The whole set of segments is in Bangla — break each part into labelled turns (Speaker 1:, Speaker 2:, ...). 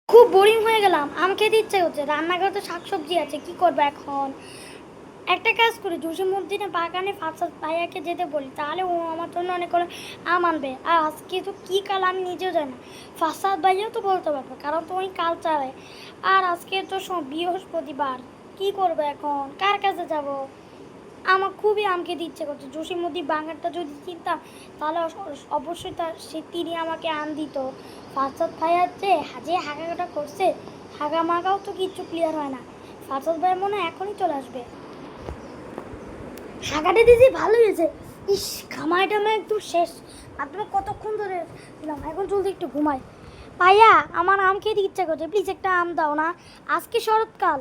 Speaker 1: খুব বোরিং হয়ে গেলাম, আম খেতে ইচ্ছে হচ্ছে। রান্নাঘরে তো শাকসবজি আছে, কি করবো এখন? একটা কাজ করি, জসিমউদ্দিনের বাগানে ফারসাদ ভাইয়াকে যেতে বলি, তাহলে ও আমার জন্য অনেক করে আম আনবে। আর আজকে তো কী কাল আমি নিজেও জানি না, ফারসাদ ভাইয়াও তো বলতে পারবে, কারণ তো ওই কাল চালায়। আর আজকে তো বৃহস্পতিবার, কি করবো এখন? কার কাছে যাব? আমার খুবই আম খেতে ইচ্ছে করছে। জসিমউদ্দিন বাগানটা যদি চিনতাম, তাহলে অবশ্যই তিনি আমাকে আম দিত। ফারসাদ ভাইয়ার যে হাগাটা করছে, হাগা মাগাও তো কিচ্ছু ক্লিয়ার হয় না। ফারসাদ ভাই মনে হয় এখনই চলে আসবে। হাগাটা দিয়েছি, ভালো হয়েছে। ইস, ঘামাই টামাই একটু শেষ। আর তুমি কতক্ষণ ধরে দিলাম, এখন চলতে একটু ঘুমাই। ভাইয়া, আমার আম খেতে ইচ্ছা করছে, প্লিজ একটা আম দাও না। আজকে শরৎকাল,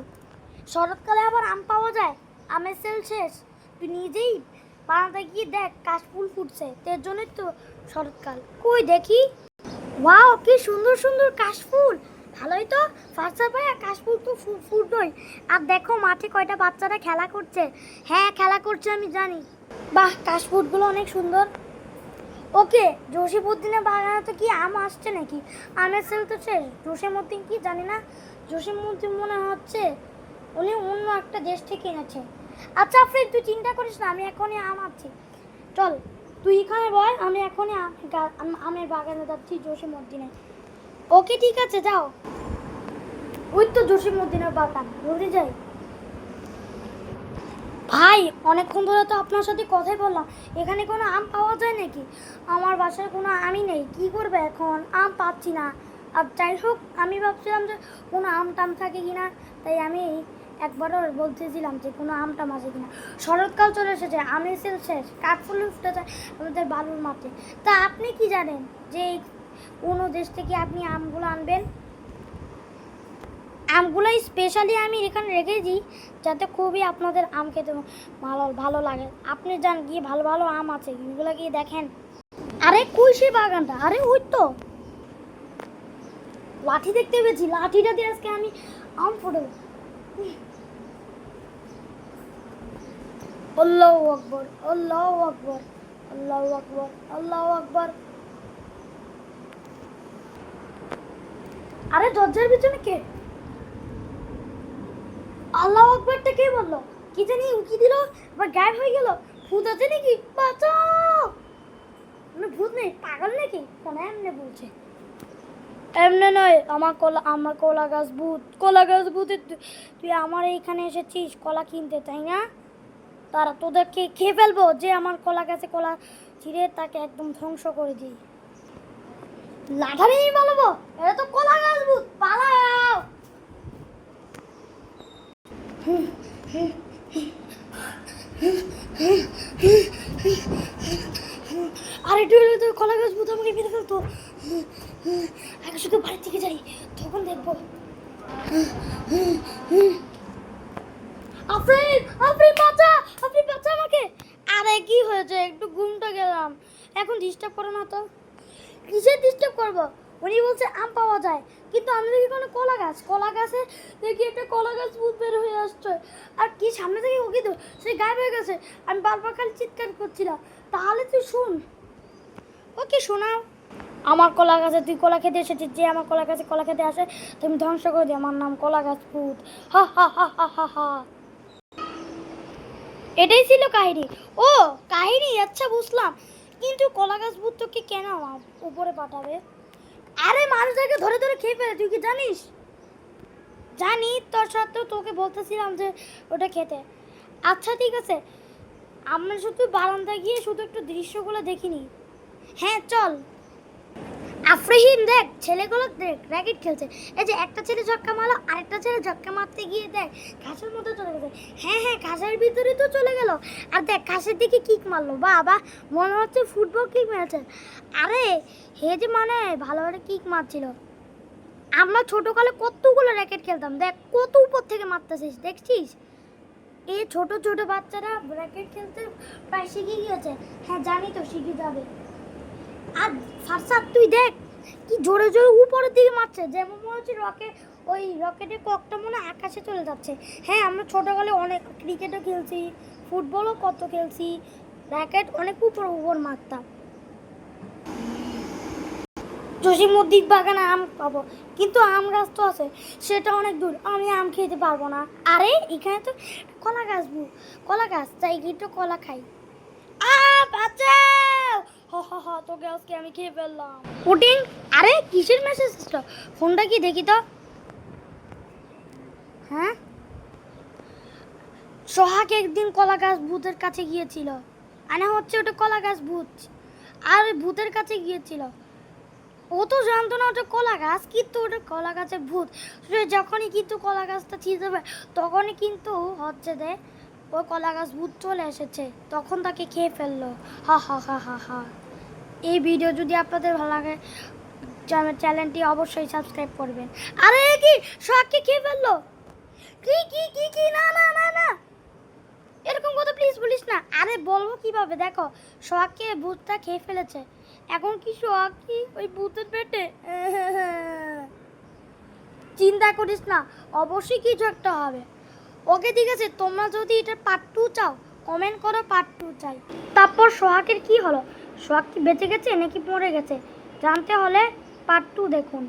Speaker 1: শরৎকালে আবার আম পাওয়া যায়? আমের সেল শেষ। তুই নিজেই বানাতে গিয়ে দেখ, কাশফুল ফুটছে, এর জন্যই তো শরৎকাল। কই দেখি। ওয়াও, কি সুন্দর সুন্দর কাশফুল। ভালোই তো। ফার্স্ট ভাইয়া, কাশফুল তো ফুটবই। আর দেখো মাঠে কয়টা বাচ্চারা খেলা করছে। হ্যাঁ, খেলা করছে, আমি জানি। বাহ, কাশফুলগুলো অনেক সুন্দর। ওকে, জসিমউদ্দিনের বাগানে তো কি আম আসছে নাকি? আমের সেল তো শেষ। জসিমউদ্দিন কি জানি না, জসিমউদ্দিন মনে হচ্ছে উনি অন্য একটা দেশ থেকে এনেছে। আচ্ছা ফ্রেন্ড, তুই চিন্তা করিস না, আমি এখনই আম আছি। চল, তুই এখানে বয়, আমি এখনই আমের বাগানে যাচ্ছি জসিমউদ্দিনে। ওকে ঠিক আছে, যাও। ওই তো জসিমউদ্দিনের বাগান, জলদি যাই। ভাই, অনেকক্ষণ ধরে তো আপনার সাথে কথাই বললাম, এখানে কোনো আম পাওয়া যায় নাকি? আমার বাসায় কোনো আমই নেই, কি করবে এখন? আম পাচ্ছি না। আর যাই হোক, আমি ভাবছিলাম যে কোনো আম টাম থাকে কিনা, তাই আমি একবারও বলতেছিলাম যে কোনো আম টাম আছে কিনা। শরৎকাল চলে এসেছে, আমের সেল শেষ, কাঠফুল ফুটে যায় আমাদের বালুর মাঠে। তা আপনি কি জানেন যে কোনো দেশ থেকে আপনি আমগুলো আনবেন? আমগুলো স্পেশালি আমি এখানে রেখেছি, যাতে খুবই আপনাদের আম খেতে ভালো ভালো লাগে। আপনি যান, গিয়ে ভালো ভালো আম আছে, এগুলো গিয়ে দেখেন। আরে কই সেই বাগানটা? আরে ওই তো, লাঠি দেখতে পেয়েছি, লাঠিটা দিয়ে আজকে আমি আম ফোটাবো। আল্লাহু আকবার, আল্লাহু আকবার, আল্লাহু আকবার, আল্লাহু আকবার। আরে দরজার পিছনে কে? আল্লাহু আকবারটা কে বললো? কি জানি উকি দিল, আবার গায়েব হয়ে গেল। ভূত আছে নাকি? বাঁচাও! মানে ভূত নেই, পাগল নাকি? কেন এমনি বলছে? এমনি নয়, আমার কলা গাছ ভূত। কলা গাছ ভূতের তুই আমার এইখানে এসেছিস কলা কিনতে, তাই না? তারা তোদেরকে খেয়ে ফেলবো, যে আমার কলা গাছে কলা ছিঁড়ে তাকে একদম ধ্বংস করে দিই। লাঠা নিয়ে পালাবো? এটা তো কলা গাছ ভূত, পালাও! আর একটু হলে তো কলা গাছ ভূত আমাকে মেরে ফেলতো। আগে শুধু বাড়ির থেকে যাই, তখন দেখবো। আফরিন, আফরিন বাঁচা, আফরিন বাঁচা আমাকে। আরে কি হয়েছে, একটু ঘুমটা গেলাম। এখন ডিস্টার্ব করো না তো। কিসের ডিস্টার্ব করবো? উনি বলছে আম পাওয়া যায়, কিন্তু আমি দেখি কোনো কলা গাছ, কলা গাছে দেখি একটা কলা গাছ ভূত বের হয়ে আসছে। আর কি সামনে থেকে ওকে তো সে গায়েব হয়ে গেছে। আমি বারবার খালি চিৎকার করছিলাম। তাহলে তুই শুন। ওকে শোনাও। আমার কলা গাছে তুই কলা খেতে এসেছিস, যে আমার কলা গাছে কলা খেতে আসে তুমি ধ্বংস করে দিও। আমার নাম কলা গাছ ভূত। হা হা হা হা হা হা। এটাই ছিল কাহিনী। ও, কাহিনী, আচ্ছা বুঝলাম। কিন্তু কলা গাছ ভূত তোকে কেন আমার উপরে পাঠাবে? আরে মানুষদেরকে ধরে ধরে খেয়ে ফেলে, তুই কি জানিস? জানি, তোর সাথেও তোকে বলতেছিলাম যে ওটা খেতে। আচ্ছা ঠিক আছে, আমরা শুধু বারান্দায় গিয়ে শুধু একটু দৃশ্যগুলো দেখিনি। হ্যাঁ চল। আফরিন দেখ, ছেলেগুলো দেখ র্যাকেট খেলছে। এই যে একটা ছেলে ঝক্কা মারলো, আরেকটা ছেলে ঝক্কা মারতে গিয়ে দেখ ঘাসের মধ্যে চলে গেছে। হ্যাঁ হ্যাঁ, ঘাসের ভিতরে তো চলে গেল। আর দেখ ঘাসের দিকে কিক মারলো, বাবা মনে হচ্ছে ফুটবল কিক মেরেছে। আরে হে যে মানে ভালো ভালো কিক মারছিল। আমরা ছোটকালে কতগুলো র্যাকেট খেলতাম, দেখ কত উপর থেকে মারতেছিস, দেখছিস? এই ছোট ছোট বাচ্চারা র্যাকেট খেলতে প্রায় শিখে গিয়েছে। হ্যাঁ জানি তো, শিখে যাবে। আর ফারসাদ তুই দেখ, কি জোরে জোরে উপরের দিকে মারছে, যেমন মনে হচ্ছে রকেট, ওই রকেটের ককটা মনে হয় আকাশে চলে যাচ্ছে। হ্যাঁ, আমরা ছোটোকালে অনেক ক্রিকেটও খেলছি, ফুটবলও কত খেলছি, র্যাকেট অনেক উপর উপর মারতাম। জসিমউদ্দিন বাগানে আম পাবো, কিন্তু আম গাছ তো আছে, সেটা অনেক দূর, আমি আম খেতে পারবো না। আরে এখানে তো কলা গাছ, কলা গাছ, তাই গিয়ে তো কলা খাই। আ বাঁচাও, হ হ হ, তোকে আজকে আমি খেয়ে ফেললাম। পুটিং, আরে কিসের মেসেজ আসলো? ফোনটা কি দেখি তো। হ্যাঁ, সোহাগ একদিন কলা গাছ ভূতের কাছে গিয়েছিল। মানে হচ্ছে ওটা কলা গাছ ভূত, আর ভূতের কাছে গিয়েছিল। ও তো জানতো না ওটা কলা গাছ, কিন্তু ওটা কলা গাছের ভূত। সে যখনই কিন্তু কলা গাছটা ছিঁড়ে দেবে, তখনই কিন্তু হচ্ছে যে ওই কলা গাছ ভূত চলে এসেছে, তখন তাকে খেয়ে ফেললো। হা হা হা হা হা। এই ভিডিও যদি আপনাদের ভালো লাগে, চ্যানেলটি অবশ্যই সাবস্ক্রাইব করবেন। আরে কি, সোহাগকে খেয়ে ফেললো? কি কি কি কি, না না না না, এরকম কথা প্লিজ বলিস না। আরে বলবো কিভাবে, দেখো সোহাগকে ভূতটা খেয়ে ফেলেছে, এখন কি সোহাগ কি ওই ভূতের পেটে? চিন্তা করিস না, অবশ্যই কিছু একটা হবে। ওকে ঠিক আছে, তোমরা যদি এটা পার্ট 2 চাও, কমেন্ট করো পার্ট 2 চাই। তারপর সোহাগের কি হলো? সোহাগ কি বেঁচে গেছে নাকি মরে গেছে? জানতে হলে পার্ট 2 দেখুন।